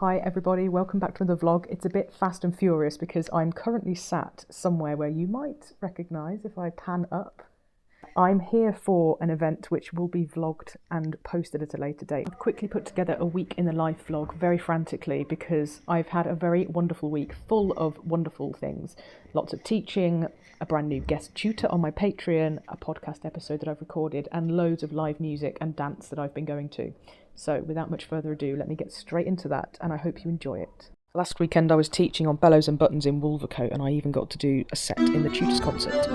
Hi everybody, welcome back to the vlog. It's a bit fast and furious because I'm currently sat somewhere where you might recognise if I pan up. I'm here for an event which will be vlogged and posted at a later date. I've quickly put together a week in the life vlog very frantically because I've had a very wonderful week full of wonderful things. Lots of teaching, a brand new guest tutor on my Patreon, a podcast episode that I've recorded, and loads of live music and dance that I've been going to. So without much further ado, let me get straight into that, and I hope you enjoy it. Last weekend I was teaching on bellows and buttons in Wolvercote, and I even got to do a set in the Tutors concert.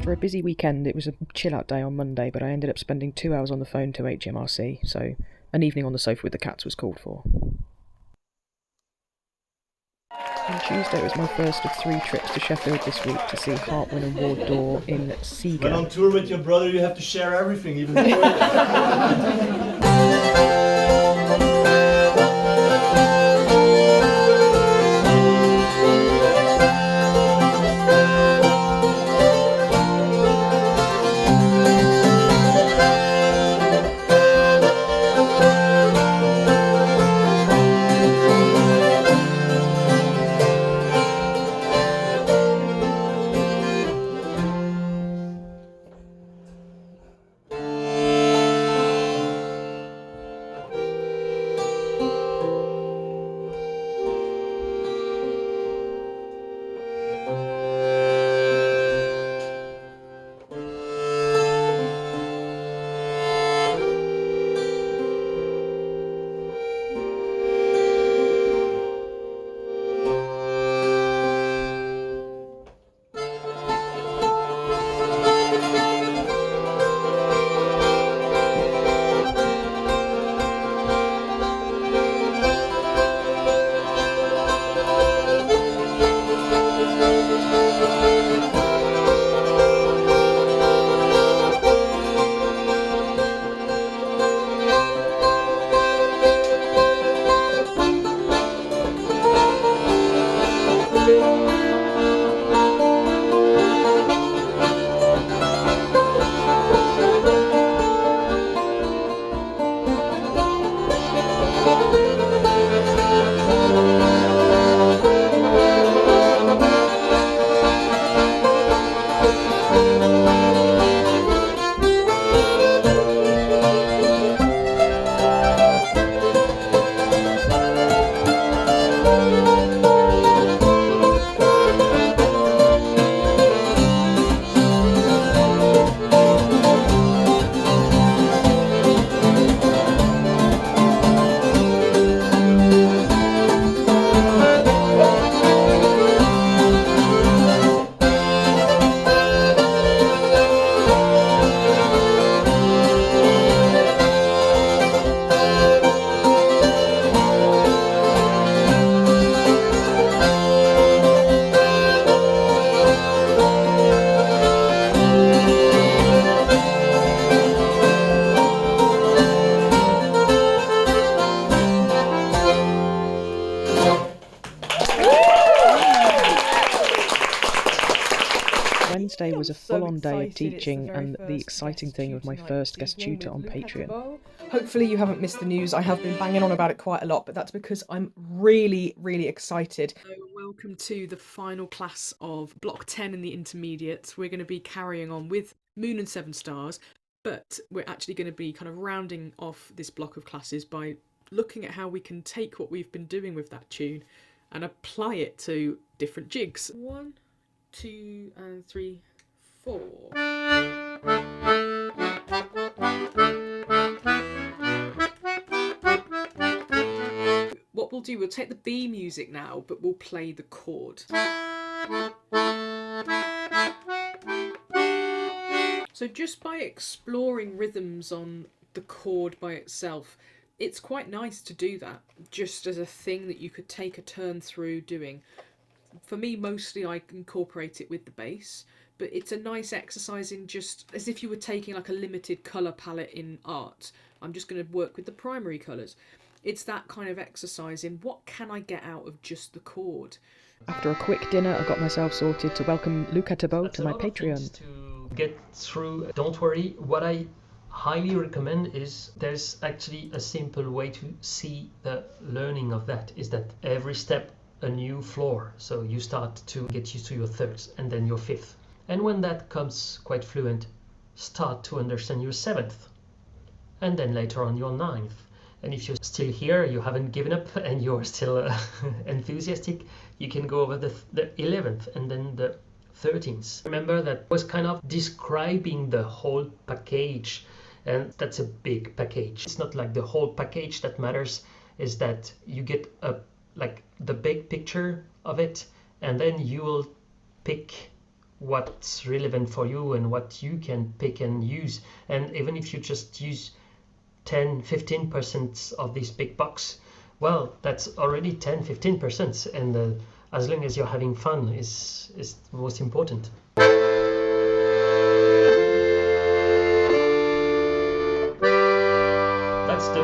For a busy weekend, it was a chill-out day on Monday, but I ended up spending 2 hours on the phone to HMRC, so an evening on the sofa with the cats was called for. On Tuesday, it was my first of 3 trips to Sheffield this week to see Hartman and Ward Door in Seager. When on tour with your brother, you have to share everything, even more. Wednesday was a full-on day of teaching and the exciting thing of my first guest tutor on Patreon. Hopefully you haven't missed the news. I have been banging on about it quite a lot, but that's because I'm really, really excited. So welcome to the final class of Block 10 in the intermediates. We're going to be carrying on with Moon and Seven Stars, but we're actually going to be kind of rounding off this block of classes by looking at how we can take what we've been doing with that tune and apply it to different jigs. 1, 2, and 3, 4. What we'll do, we'll take the B music now, but we'll play the chord. So just by exploring rhythms on the chord by itself, it's quite nice to do that, just as a thing that you could take a turn through doing. For me, mostly I incorporate it with the bass, but it's a nice exercise in just as if you were taking like a limited colour palette in art. I'm just going to work with the primary colours. It's that kind of exercise in what can I get out of just the chord. After a quick dinner, I got myself sorted to welcome Luca Tabo to my Patreon. To get through, don't worry. What I highly recommend is there's actually a simple way to see the learning of that, is that every step a new floor. So you start to get used to your thirds and then your fifth. And when that comes quite fluent, start to understand your seventh. And then later on your ninth. And if you're still here, you haven't given up and you're still enthusiastic, you can go over the 11th and then the 13th. Remember that was kind of describing the whole package, and that's a big package. It's not like the whole package that matters, is that you get like the big picture of it, and then you will pick what's relevant for you and what you can pick and use. And even if you just use 10-15% of this big box, well, that's already 10-15%, and as long as you're having fun is the most important. That's the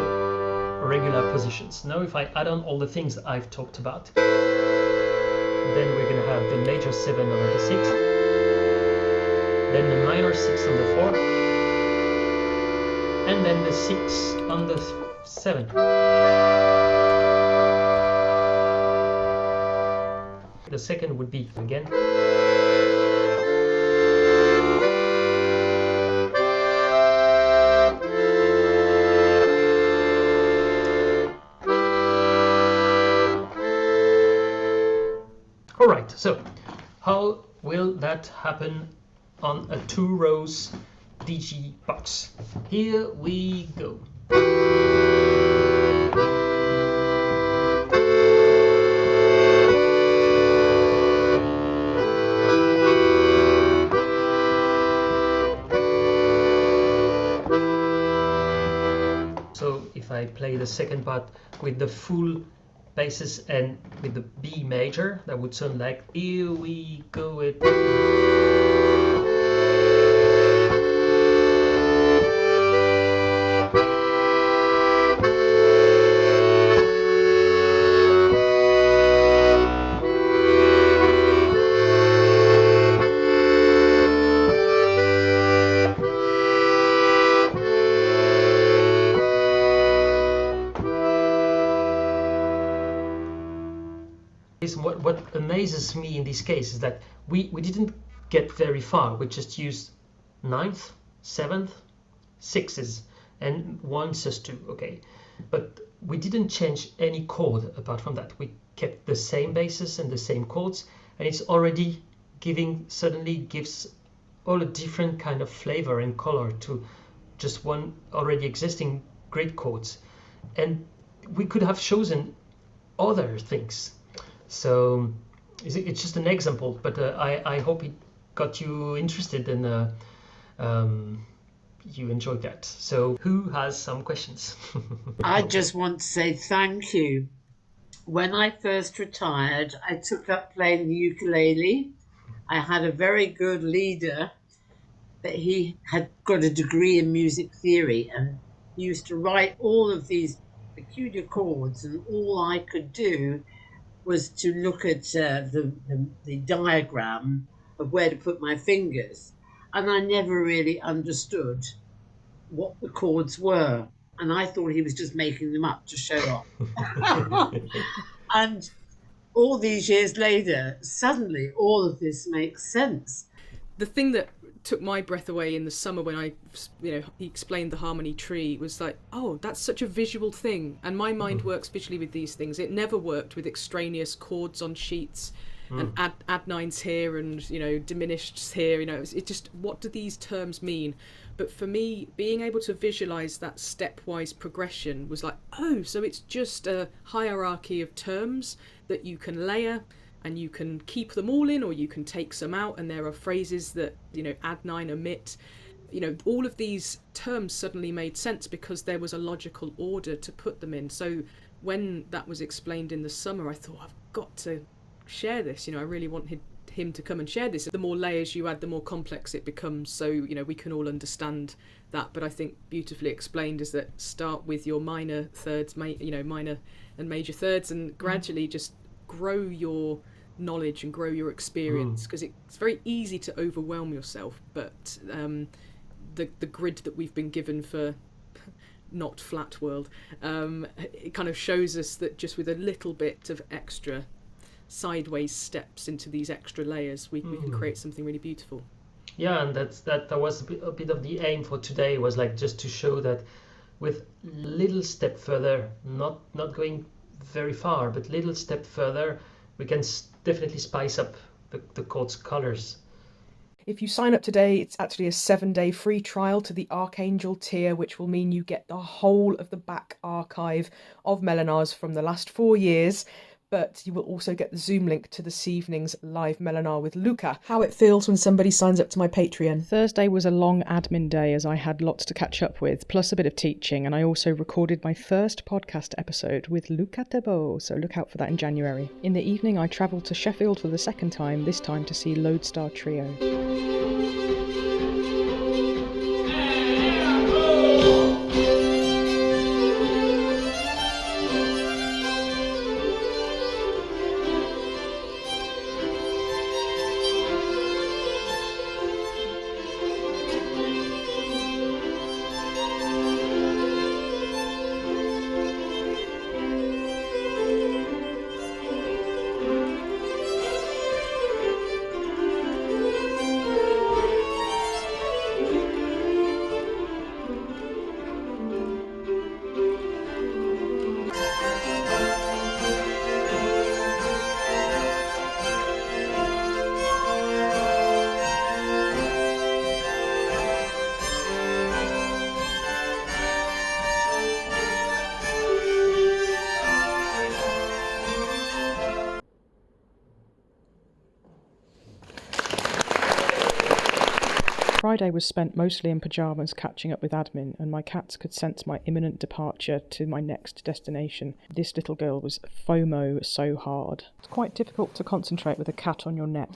regular positions. Now if I add on all the things I've talked about, then we're going to have the major 7 over the 6, then the minor 6 on the 4, and then the 6 on the 7. The second would be again. Alright, so how will that happen on a 2 rows DG box? Here we go. So if I play the second part with the full basses and with the B major, that would sound like here we go with. What amazes me in this case is that we didn't get very far. We just used 9th, 7th, 6s and 1 sus2, okay? But we didn't change any chord apart from that. We kept the same basses and the same chords, and it's already suddenly gives all a different kind of flavor and color to just one already existing great chords. And we could have chosen other things. So it's just an example, but I hope it got you interested and you enjoyed that. So who has some questions? I just want to say thank you. When I first retired, I took up playing the ukulele. I had a very good leader, but he had got a degree in music theory, and he used to write all of these peculiar chords, and all I could do was to look at the diagram of where to put my fingers. And I never really understood what the chords were. And I thought he was just making them up to show off. And all these years later, suddenly all of this makes sense. The thing that took my breath away in the summer when he explained the harmony tree was like, oh, that's such a visual thing. And my mind works visually with these things. It never worked with extraneous chords on sheets and add nines here and, diminished here. It just, what do these terms mean? But for me, being able to visualize that stepwise progression was like, oh, so it's just a hierarchy of terms that you can layer and you can keep them all in, or you can take some out, and there are phrases that, add nine, omit. All of these terms suddenly made sense because there was a logical order to put them in. So when that was explained in the summer, I thought, I've got to share this. I really wanted him to come and share this. The more layers you add, the more complex it becomes. So, we can all understand that. But I think beautifully explained is that start with your minor thirds, minor and major thirds, and gradually just grow your knowledge and grow your experience, because it's very easy to overwhelm yourself. But the grid that we've been given for not flat world, it kind of shows us that just with a little bit of extra sideways steps into these extra layers, we can create something really beautiful. Yeah, and that was a bit of the aim for today, was like just to show that with little step further, not going very far, but little step further, we can definitely spice up the chords colors. If you sign up today, it's actually a 7-day free trial to the Archangel tier, which will mean you get the whole of the back archive of Melinars from the last 4 years. But you will also get the Zoom link to this evening's live Melinar with Luca. How it feels when somebody signs up to my Patreon. Thursday was a long admin day as I had lots to catch up with, plus a bit of teaching, and I also recorded my first podcast episode with Luca Tebo, so look out for that in January. In the evening I travelled to Sheffield for the second time, this time to see Lodestar Trio. Friday was spent mostly in pyjamas catching up with admin, and my cats could sense my imminent departure to my next destination. This little girl was FOMO so hard. It's quite difficult to concentrate with a cat on your neck.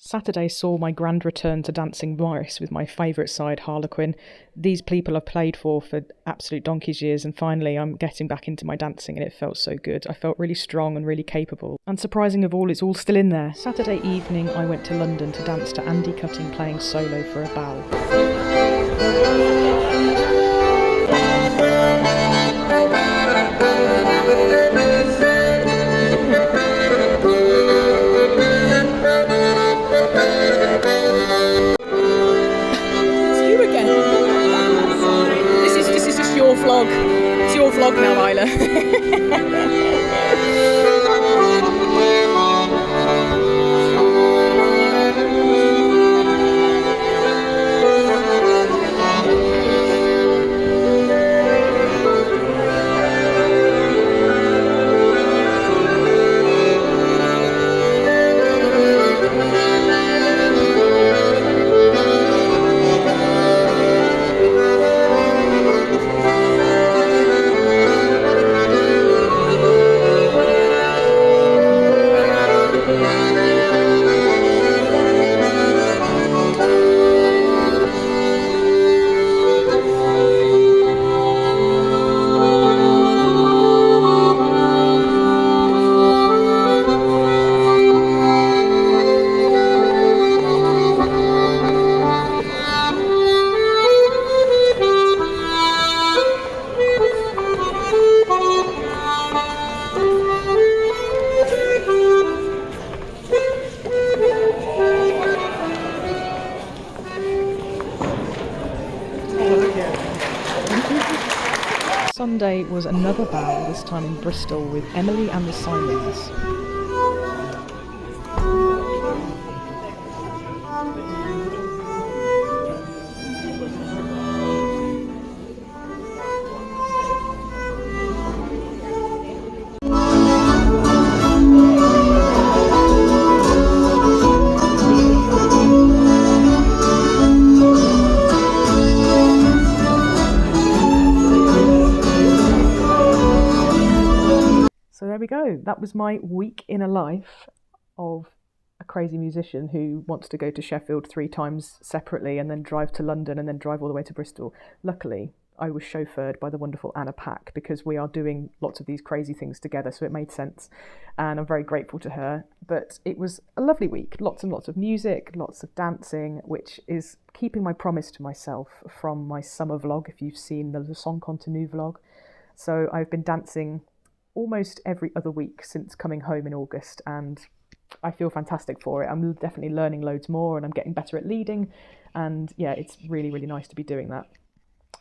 Saturday saw my grand return to Dancing Morris with my favourite side, Harlequin. These people I've played for absolute donkey's years, and finally I'm getting back into my dancing, and it felt so good. I felt really strong and really capable. And surprising of all, it's all still in there. Saturday evening I went to London to dance to Andy Cutting playing solo for a ball. Vlog. It's your vlog now, Isla. Sunday was another bow, this time in Bristol with Emily and the Simons. So there we go. That was my week in a life of a crazy musician who wants to go to Sheffield 3 times separately and then drive to London and then drive all the way to Bristol. Luckily, I was chauffeured by the wonderful Anna Pack because we are doing lots of these crazy things together, so it made sense. And I'm very grateful to her. But it was a lovely week. Lots and lots of music, lots of dancing, which is keeping my promise to myself from my summer vlog, if you've seen the Leçon Continue vlog. So I've been dancing almost every other week since coming home in August, and I feel fantastic for it. I'm definitely learning loads more and I'm getting better at leading, and yeah, it's really, really nice to be doing that.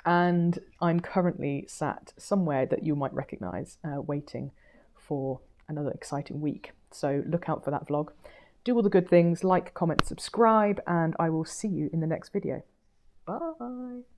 And I'm currently sat somewhere that you might recognise, waiting for another exciting week. So look out for that vlog. Do all the good things, like, comment, subscribe, and I will see you in the next video. Bye!